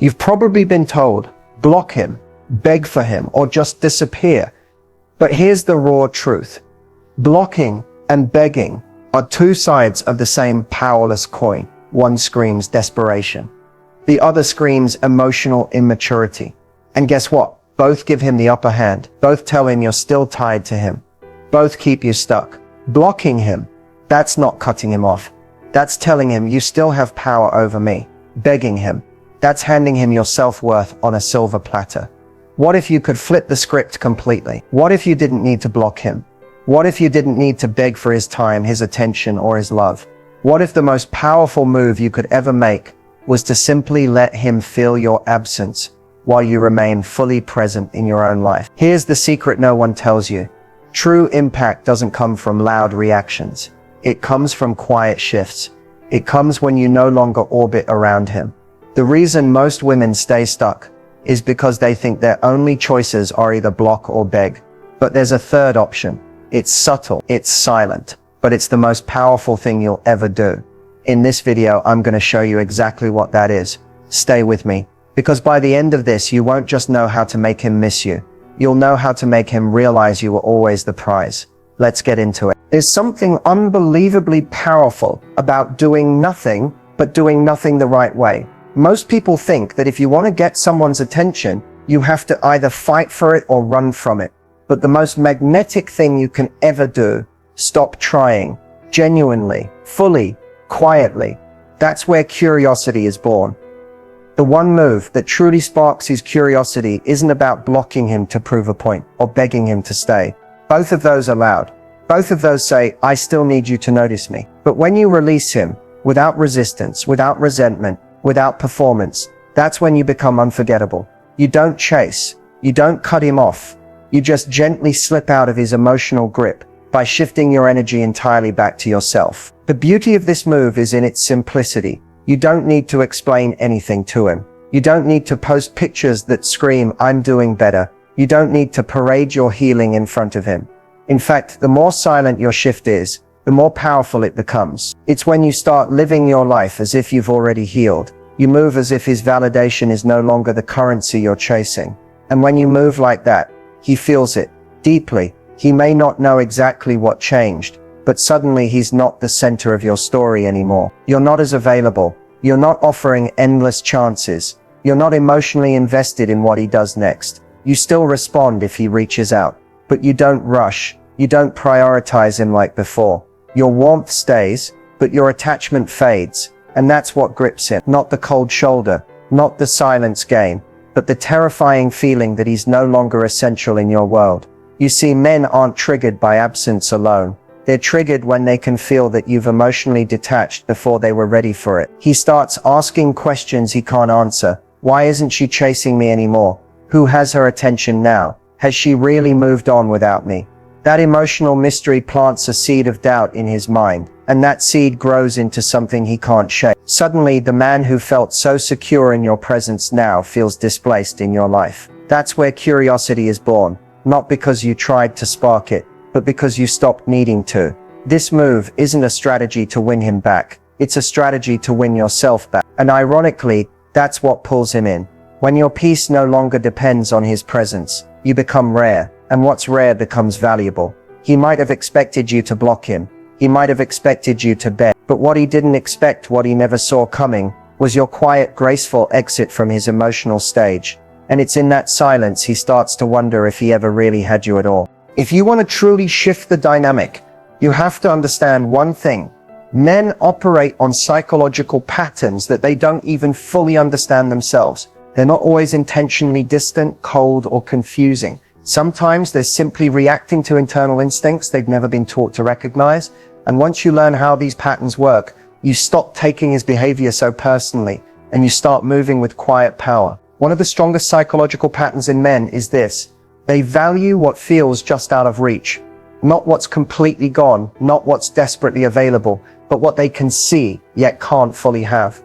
You've probably been told, block him, beg for him, or just disappear. But here's the raw truth. Blocking and begging are two sides of the same powerless coin. One screams desperation. The other screams emotional immaturity. And guess what? Both give him the upper hand. Both tell him you're still tied to him. Both keep you stuck. Blocking him, that's not cutting him off. That's telling him you still have power over me. Begging him, that's handing him your self-worth on a silver platter. What if you could flip the script completely? What if you didn't need to block him? What if you didn't need to beg for his time, his attention, or his love? What if the most powerful move you could ever make was to simply let him feel your absence while you remain fully present in your own life? Here's the secret no one tells you. True impact doesn't come from loud reactions. It comes from quiet shifts. It comes when you no longer orbit around him. The reason most women stay stuck is because they think their only choices are either block or beg. But there's a third option. It's subtle, it's silent, but it's the most powerful thing you'll ever do. In this video, I'm going to show you exactly what that is. Stay with me, because by the end of this, you won't just know how to make him miss you. You'll know how to make him realize you were always the prize. Let's get into it. There's something unbelievably powerful about doing nothing, but doing nothing the right way. Most people think that if you want to get someone's attention, you have to either fight for it or run from it. But the most magnetic thing you can ever do, stop trying, genuinely, fully, quietly. That's where curiosity is born. The one move that truly sparks his curiosity isn't about blocking him to prove a point or begging him to stay. Both of those are loud. Both of those say, I still need you to notice me. But when you release him, without resistance, without resentment, without performance, that's when you become unforgettable. You don't chase. You don't cut him off. You just gently slip out of his emotional grip by shifting your energy entirely back to yourself. The beauty of this move is in its simplicity. You don't need to explain anything to him. You don't need to post pictures that scream, I'm doing better. You don't need to parade your healing in front of him. In fact, the more silent your shift is, the more powerful it becomes. It's when you start living your life as if you've already healed. You move as if his validation is no longer the currency you're chasing. And when you move like that, he feels it deeply. He may not know exactly what changed, but suddenly he's not the center of your story anymore. You're not as available. You're not offering endless chances. You're not emotionally invested in what he does next. You still respond if he reaches out, but you don't rush. You don't prioritize him like before. Your warmth stays, but your attachment fades. And that's what grips him. Not the cold shoulder, not the silence game, but the terrifying feeling that he's no longer essential in your world. You see, men aren't triggered by absence alone. They're triggered when they can feel that you've emotionally detached before they were ready for it. He starts asking questions he can't answer. Why isn't she chasing me anymore? Who has her attention now? Has she really moved on without me? That emotional mystery plants a seed of doubt in his mind, and that seed grows into something he can't shake. Suddenly, the man who felt so secure in your presence now feels displaced in your life. That's where curiosity is born, not because you tried to spark it, but because you stopped needing to. This move isn't a strategy to win him back. It's a strategy to win yourself back. And ironically, that's what pulls him in. When your peace no longer depends on his presence, you become rare, and what's rare becomes valuable. He might have expected you to block him. He might have expected you to beg. But what he didn't expect, what he never saw coming, was your quiet, graceful exit from his emotional stage. And it's in that silence he starts to wonder if he ever really had you at all. If you want to truly shift the dynamic, you have to understand one thing. Men operate on psychological patterns that they don't even fully understand themselves. They're not always intentionally distant, cold, or confusing. Sometimes they're simply reacting to internal instincts they've never been taught to recognize. And once you learn how these patterns work, you stop taking his behavior so personally, and you start moving with quiet power. One of the strongest psychological patterns in men is this. They value what feels just out of reach. Not what's completely gone, not what's desperately available, but what they can see, yet can't fully have.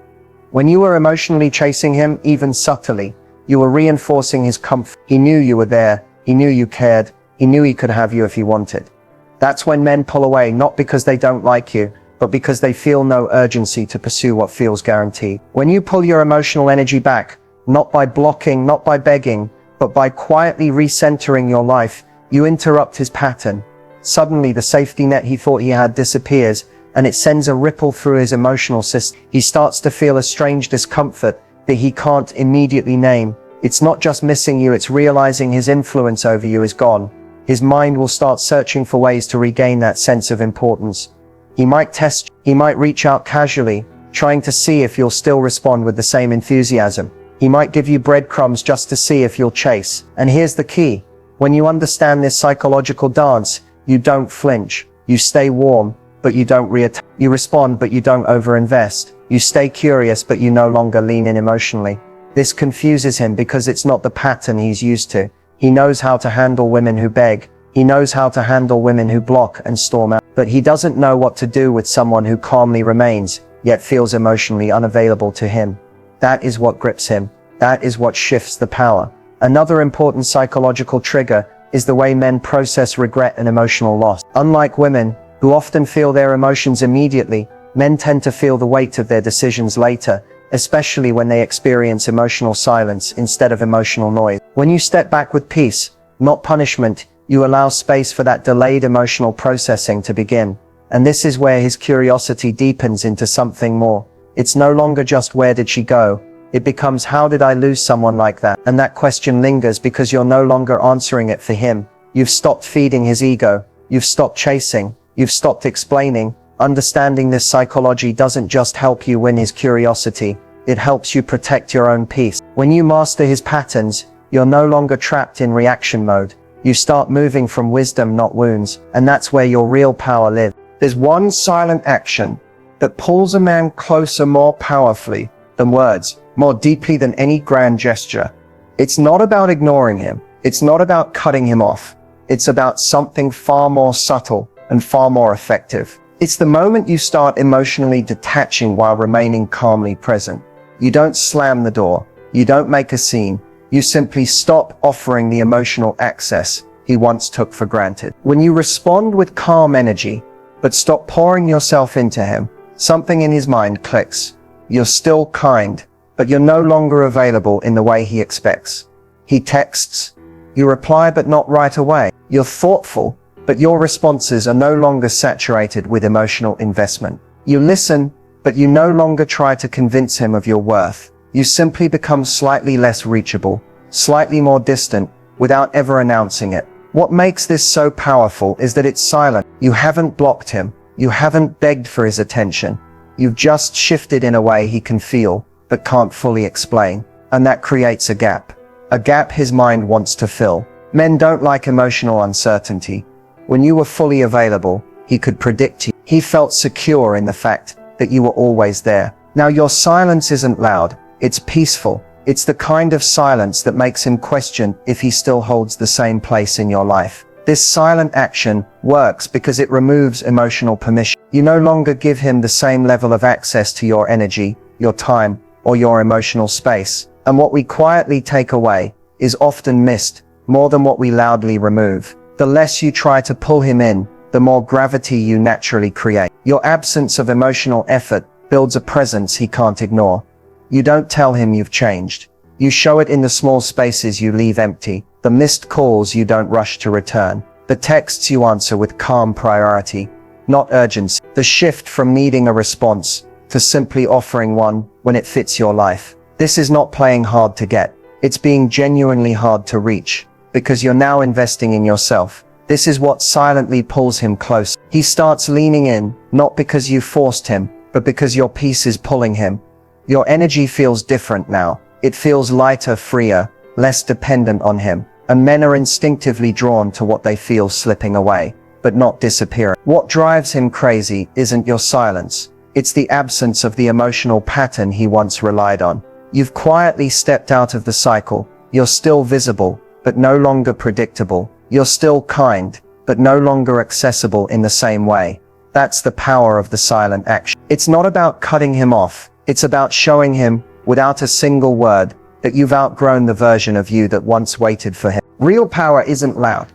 When you were emotionally chasing him, even subtly, you were reinforcing his comfort. He knew you were there. He knew you cared. He knew he could have you if he wanted. That's when men pull away, not because they don't like you, but because they feel no urgency to pursue what feels guaranteed. When you pull your emotional energy back, Not by blocking, not by begging, but by quietly recentering your life, you interrupt his pattern. Suddenly the safety net he thought he had disappears, and it sends a ripple through his emotional system. He starts to feel a strange discomfort that he can't immediately name. It's not just missing you, it's realizing his influence over you is gone. His mind will start searching for ways to regain that sense of importance. He might test, he might reach out casually, trying to see if you'll still respond with the same enthusiasm. He might give you breadcrumbs just to see if you'll chase. And here's the key. When you understand this psychological dance, you don't flinch. You stay warm, but you don't reattach. You respond, but you don't overinvest. You stay curious, but you no longer lean in emotionally. This confuses him because it's not the pattern he's used to. He knows how to handle women who beg. He knows how to handle women who block and storm out. But he doesn't know what to do with someone who calmly remains, yet feels emotionally unavailable to him. That is what grips him. That is what shifts the power. Another important psychological trigger is the way men process regret and emotional loss. Unlike women, who often feel their emotions immediately, men tend to feel the weight of their decisions later, especially when they experience emotional silence instead of emotional noise. When you step back with peace, not punishment, you allow space for that delayed emotional processing to begin. And this is where his curiosity deepens into something more. It's no longer just where did she go? It becomes how did I lose someone like that? And that question lingers because you're no longer answering it for him. You've stopped feeding his ego. You've stopped chasing. You've stopped explaining. Understanding this psychology doesn't just help you win his curiosity. It helps you protect your own peace. When you master his patterns, you're no longer trapped in reaction mode. You start moving from wisdom, not wounds. And that's where your real power lives. There's one silent action that pulls a man closer more powerfully than words, more deeply than any grand gesture. It's not about ignoring him. It's not about cutting him off. It's about something far more subtle and far more effective. It's the moment you start emotionally detaching while remaining calmly present. You don't slam the door. You don't make a scene. You simply stop offering the emotional access he once took for granted. When you respond with calm energy, but stop pouring yourself into him, something in his mind clicks. You're still kind, but you're no longer available in the way he expects. He texts. You reply, but not right away. You're thoughtful, but your responses are no longer saturated with emotional investment. You listen, but you no longer try to convince him of your worth. You simply become slightly less reachable, slightly more distant, without ever announcing it. What makes this so powerful is that it's silent. You haven't blocked him. You haven't begged for his attention. You've just shifted in a way he can feel, but can't fully explain. And that creates a gap his mind wants to fill. Men don't like emotional uncertainty. When you were fully available, he could predict you. He felt secure in the fact that you were always there. Now your silence isn't loud, it's peaceful. It's the kind of silence that makes him question if he still holds the same place in your life. This silent action works because it removes emotional permission. You no longer give him the same level of access to your energy, your time, or your emotional space. And what we quietly take away is often missed more than what we loudly remove. The less you try to pull him in, the more gravity you naturally create. Your absence of emotional effort builds a presence he can't ignore. You don't tell him you've changed. You show it in the small spaces you leave empty, the missed calls you don't rush to return, the texts you answer with calm priority, not urgency, the shift from needing a response to simply offering one when it fits your life. This is not playing hard to get. It's being genuinely hard to reach, because you're now investing in yourself. This is what silently pulls him close. He starts leaning in, not because you forced him, but because your peace is pulling him. Your energy feels different now. It feels lighter, freer, less dependent on him. And men are instinctively drawn to what they feel slipping away, but not disappearing. What drives him crazy isn't your silence. It's the absence of the emotional pattern he once relied on. You've quietly stepped out of the cycle. You're still visible, but no longer predictable. You're still kind, but no longer accessible in the same way. That's the power of the silent action. It's not about cutting him off. It's about showing him, without a single word, that you've outgrown the version of you that once waited for him. Real power isn't loud.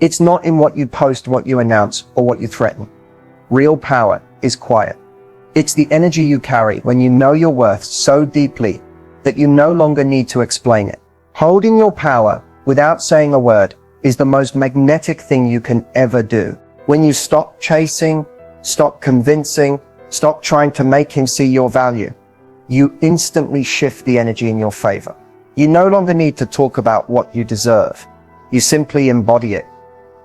It's not in what you post, what you announce, or what you threaten. Real power is quiet. It's the energy you carry when you know your worth so deeply that you no longer need to explain it. Holding your power without saying a word is the most magnetic thing you can ever do. When you stop chasing, stop convincing, stop trying to make him see your value, you instantly shift the energy in your favor. You no longer need to talk about what you deserve. You simply embody it.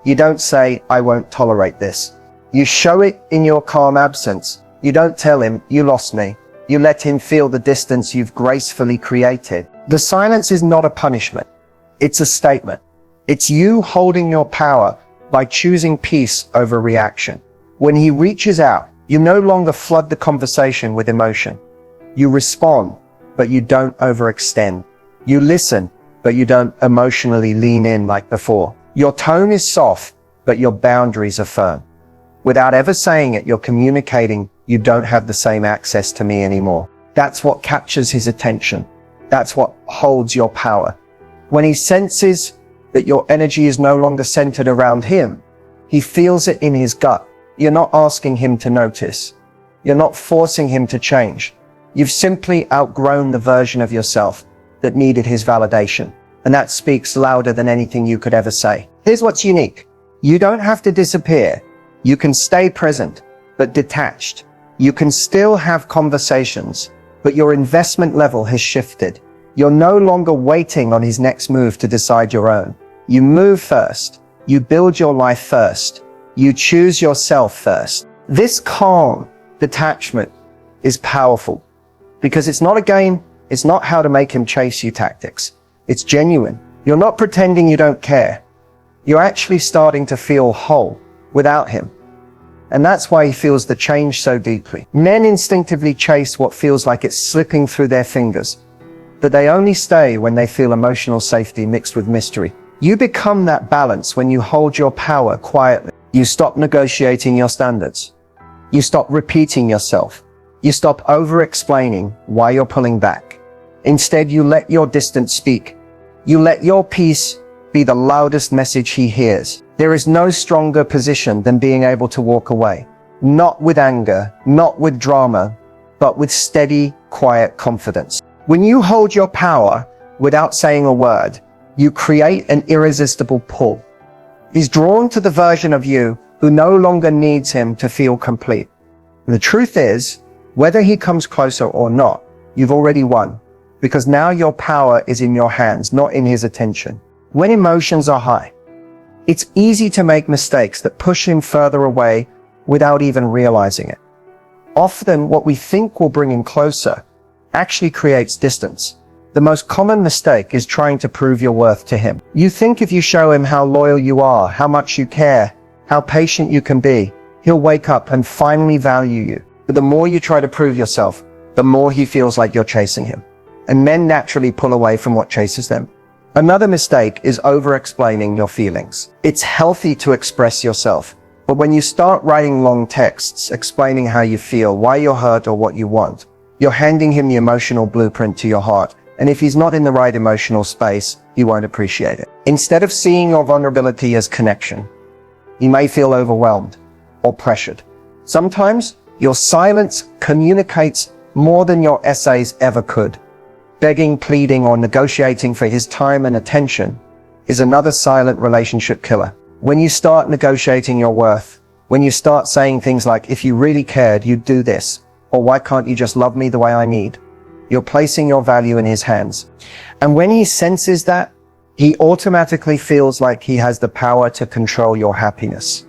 You don't say, I won't tolerate this. You show it in your calm absence. You don't tell him, you lost me. You let him feel the distance you've gracefully created. The silence is not a punishment. It's a statement. It's you holding your power by choosing peace over reaction. When he reaches out, you no longer flood the conversation with emotion. You respond, but you don't overextend. You listen, but you don't emotionally lean in like before. Your tone is soft, but your boundaries are firm. Without ever saying it, you're communicating, you don't have the same access to me anymore. That's what captures his attention. That's what holds your power. When he senses that your energy is no longer centered around him, he feels it in his gut. You're not asking him to notice. You're not forcing him to change. You've simply outgrown the version of yourself that needed his validation. And that speaks louder than anything you could ever say. Here's what's unique. You don't have to disappear. You can stay present, but detached. You can still have conversations, but your investment level has shifted. You're no longer waiting on his next move to decide your own. You move first. You build your life first. You choose yourself first. This calm detachment is powerful because it's not a game. It's not how to make him chase you tactics. It's genuine. You're not pretending you don't care. You're actually starting to feel whole without him. And that's why he feels the change so deeply. Men instinctively chase what feels like it's slipping through their fingers, but they only stay when they feel emotional safety mixed with mystery. You become that balance when you hold your power quietly. You stop negotiating your standards. You stop repeating yourself. You stop over-explaining why you're pulling back. Instead, you let your distance speak. You let your peace be the loudest message he hears. There is no stronger position than being able to walk away. Not with anger, not with drama, but with steady, quiet confidence. When you hold your power without saying a word, you create an irresistible pull. He's drawn to the version of you who no longer needs him to feel complete. And the truth is, whether he comes closer or not, you've already won, because now your power is in your hands, not in his attention. When emotions are high, it's easy to make mistakes that push him further away without even realizing it. Often, what we think will bring him closer actually creates distance. The most common mistake is trying to prove your worth to him. You think if you show him how loyal you are, how much you care, how patient you can be, he'll wake up and finally value you. But the more you try to prove yourself, the more he feels like you're chasing him. And men naturally pull away from what chases them. Another mistake is over-explaining your feelings. It's healthy to express yourself, but when you start writing long texts explaining how you feel, why you're hurt, or what you want, you're handing him the emotional blueprint to your heart. And if he's not in the right emotional space, he won't appreciate it. Instead of seeing your vulnerability as connection, he may feel overwhelmed or pressured. Sometimes your silence communicates more than your essays ever could. Begging, pleading, or negotiating for his time and attention is another silent relationship killer. When you start negotiating your worth, when you start saying things like, if you really cared, you'd do this, or why can't you just love me the way I need? You're placing your value in his hands. And when he senses that, he automatically feels like he has the power to control your happiness.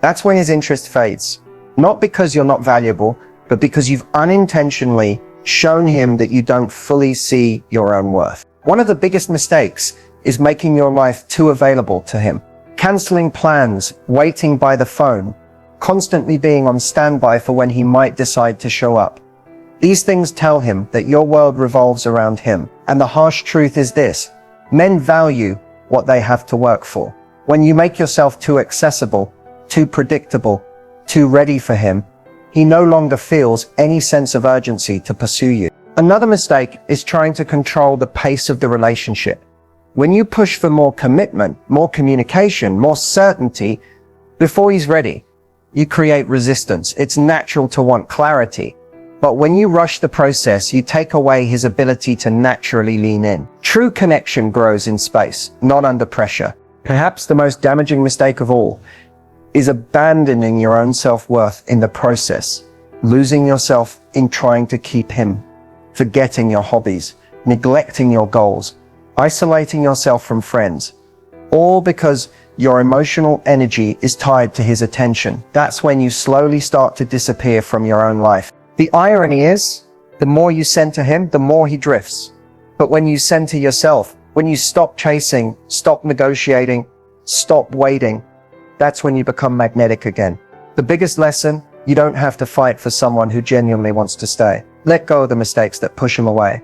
That's when his interest fades. Not because you're not valuable, but because you've unintentionally shown him that you don't fully see your own worth. One of the biggest mistakes is making your life too available to him. Canceling plans, waiting by the phone, constantly being on standby for when he might decide to show up. These things tell him that your world revolves around him. And the harsh truth is this: men value what they have to work for. When you make yourself too accessible, too predictable, too ready for him, he no longer feels any sense of urgency to pursue you. Another mistake is trying to control the pace of the relationship. When you push for more commitment, more communication, more certainty before he's ready, you create resistance. It's natural to want clarity, But when you rush the process, you take away his ability to naturally lean in. True connection grows in space, not under pressure. Perhaps the most damaging mistake of all is abandoning your own self-worth in the process, losing yourself in trying to keep him, forgetting your hobbies, neglecting your goals, isolating yourself from friends, all because your emotional energy is tied to his attention. That's when you slowly start to disappear from your own life. The irony is, the more you center him, the more he drifts. But when you center yourself, when you stop chasing, stop negotiating, stop waiting, that's when you become magnetic again. The biggest lesson, you don't have to fight for someone who genuinely wants to stay. Let go of the mistakes that push him away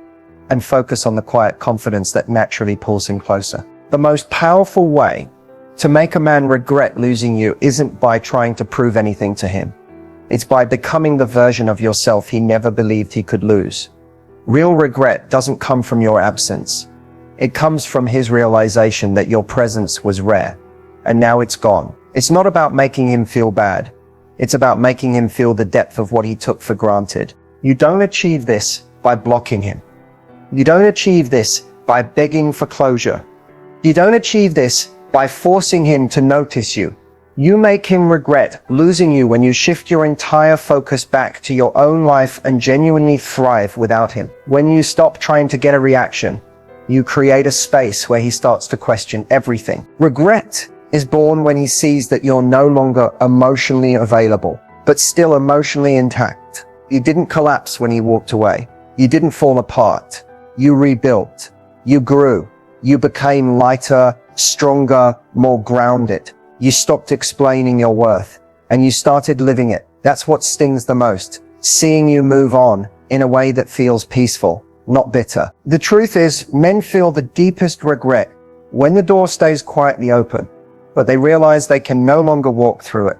and focus on the quiet confidence that naturally pulls him closer. The most powerful way to make a man regret losing you isn't by trying to prove anything to him. It's by becoming the version of yourself he never believed he could lose. Real regret doesn't come from your absence. It comes from his realization that your presence was rare, and now it's gone. It's not about making him feel bad. It's about making him feel the depth of what he took for granted. You don't achieve this by blocking him. You don't achieve this by begging for closure. You don't achieve this by forcing him to notice you. You make him regret losing you when you shift your entire focus back to your own life and genuinely thrive without him. When you stop trying to get a reaction, you create a space where he starts to question everything. Regret is born when he sees that you're no longer emotionally available, but still emotionally intact. You didn't collapse when he walked away. You didn't fall apart. You rebuilt. You grew. You became lighter, stronger, more grounded. You stopped explaining your worth and you started living it. That's what stings the most. Seeing you move on in a way that feels peaceful, not bitter. The truth is, men feel the deepest regret when the door stays quietly open, but they realize they can no longer walk through it.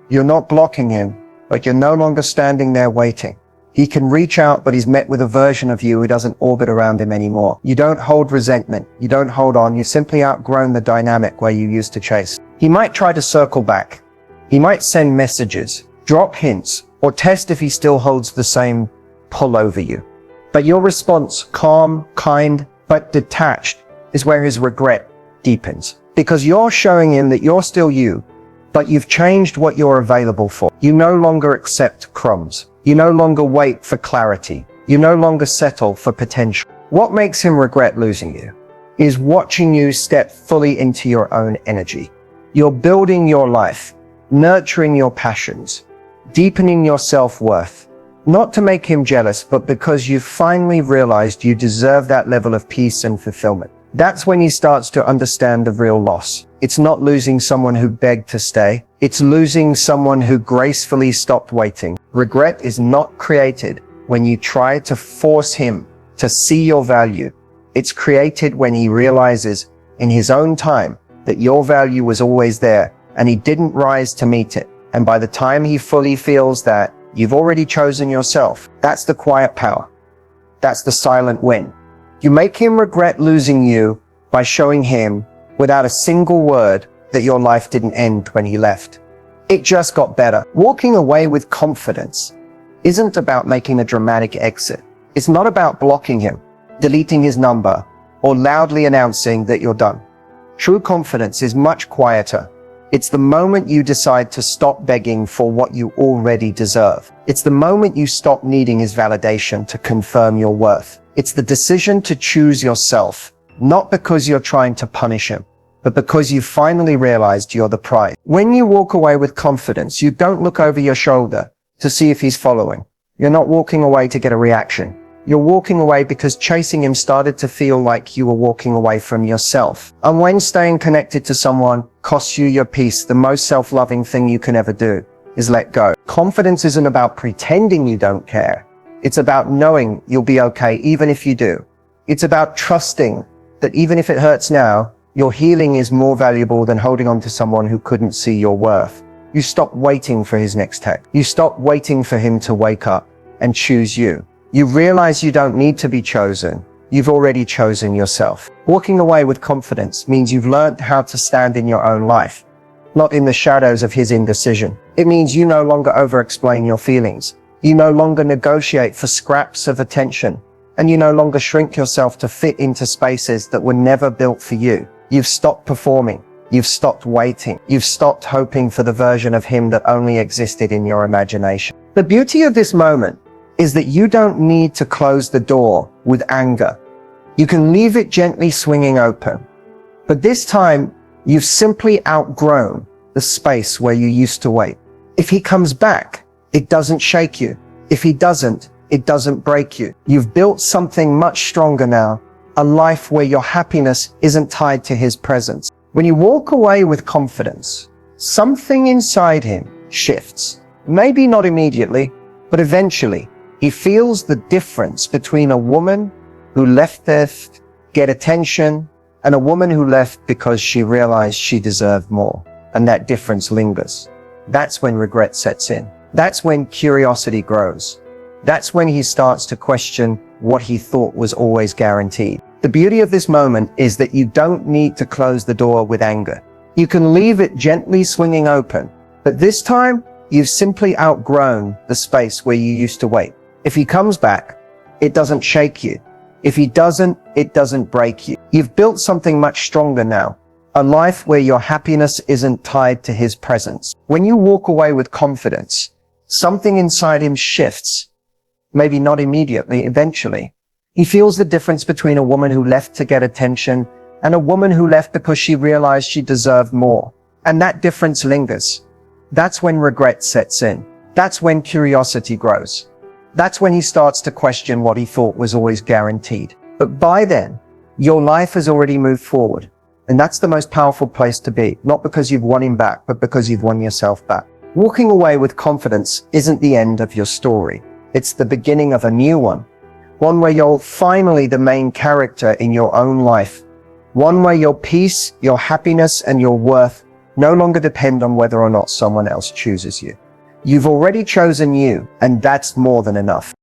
You're not blocking him, but you're no longer standing there waiting. He can reach out, but he's met with a version of you who doesn't orbit around him anymore. You don't hold resentment. You don't hold on. You've simply outgrown the dynamic where you used to chase. He might try to circle back. He might send messages, drop hints, or test if he still holds the same pull over you. But your response, calm, kind, but detached, is where his regret deepens. Because you're showing him that you're still you, but you've changed what you're available for. You no longer accept crumbs. You no longer wait for clarity. You no longer settle for potential. What makes him regret losing you is watching you step fully into your own energy. You're building your life, nurturing your passions, deepening your self-worth, not to make him jealous, but because you've finally realized you deserve that level of peace and fulfillment. That's when he starts to understand the real loss. It's not losing someone who begged to stay. It's losing someone who gracefully stopped waiting. Regret is not created when you try to force him to see your value. It's created when he realizes in his own time that your value was always there and he didn't rise to meet it. And by the time he fully feels that, you've already chosen yourself. That's the quiet power. That's the silent win. You make him regret losing you by showing him without a single word that your life didn't end when he left. It just got better. Walking away with confidence isn't about making a dramatic exit. It's not about blocking him, deleting his number, or loudly announcing that you're done. True confidence is much quieter. It's the moment you decide to stop begging for what you already deserve. It's the moment you stop needing his validation to confirm your worth. It's the decision to choose yourself, not because you're trying to punish him, but because you finally realized you're the prize. When you walk away with confidence, you don't look over your shoulder to see if he's following. You're not walking away to get a reaction. You're walking away because chasing him started to feel like you were walking away from yourself. And when staying connected to someone costs you your peace, the most self-loving thing you can ever do is let go. Confidence isn't about pretending you don't care. It's about knowing you'll be okay even if you do. It's about trusting that even if it hurts now, your healing is more valuable than holding on to someone who couldn't see your worth. You stop waiting for his next text. You stop waiting for him to wake up and choose you. You realize you don't need to be chosen. You've already chosen yourself. Walking away with confidence means you've learned how to stand in your own life, not in the shadows of his indecision. It means you no longer over-explain your feelings. You no longer negotiate for scraps of attention, and you no longer shrink yourself to fit into spaces that were never built for you. You've stopped performing. You've stopped waiting. You've stopped hoping for the version of him that only existed in your imagination. The beauty of this moment is that you don't need to close the door with anger. You can leave it gently swinging open. But this time, you've simply outgrown the space where you used to wait. If he comes back, it doesn't shake you. If he doesn't, it doesn't break you. You've built something much stronger now, a life where your happiness isn't tied to his presence. When you walk away with confidence, something inside him shifts. Maybe not immediately, but eventually. He feels the difference between a woman who left there to get attention and a woman who left because she realized she deserved more. And that difference lingers. That's when regret sets in. That's when curiosity grows. That's when he starts to question what he thought was always guaranteed. The beauty of this moment is that you don't need to close the door with anger. You can leave it gently swinging open, but this time you've simply outgrown the space where you used to wait. If he comes back, it doesn't shake you. If he doesn't, it doesn't break you. You've built something much stronger now, a life where your happiness isn't tied to his presence. When you walk away with confidence, something inside him shifts. Maybe not immediately, eventually. He feels the difference between a woman who left to get attention and a woman who left because she realized she deserved more. And that difference lingers. That's when regret sets in. That's when curiosity grows. That's when he starts to question what he thought was always guaranteed. But by then, your life has already moved forward. And that's the most powerful place to be, not because you've won him back, but because you've won yourself back. Walking away with confidence isn't the end of your story. It's the beginning of a new one. One where you're finally the main character in your own life. One where your peace, your happiness, and your worth no longer depend on whether or not someone else chooses you. You've already chosen you, and that's more than enough.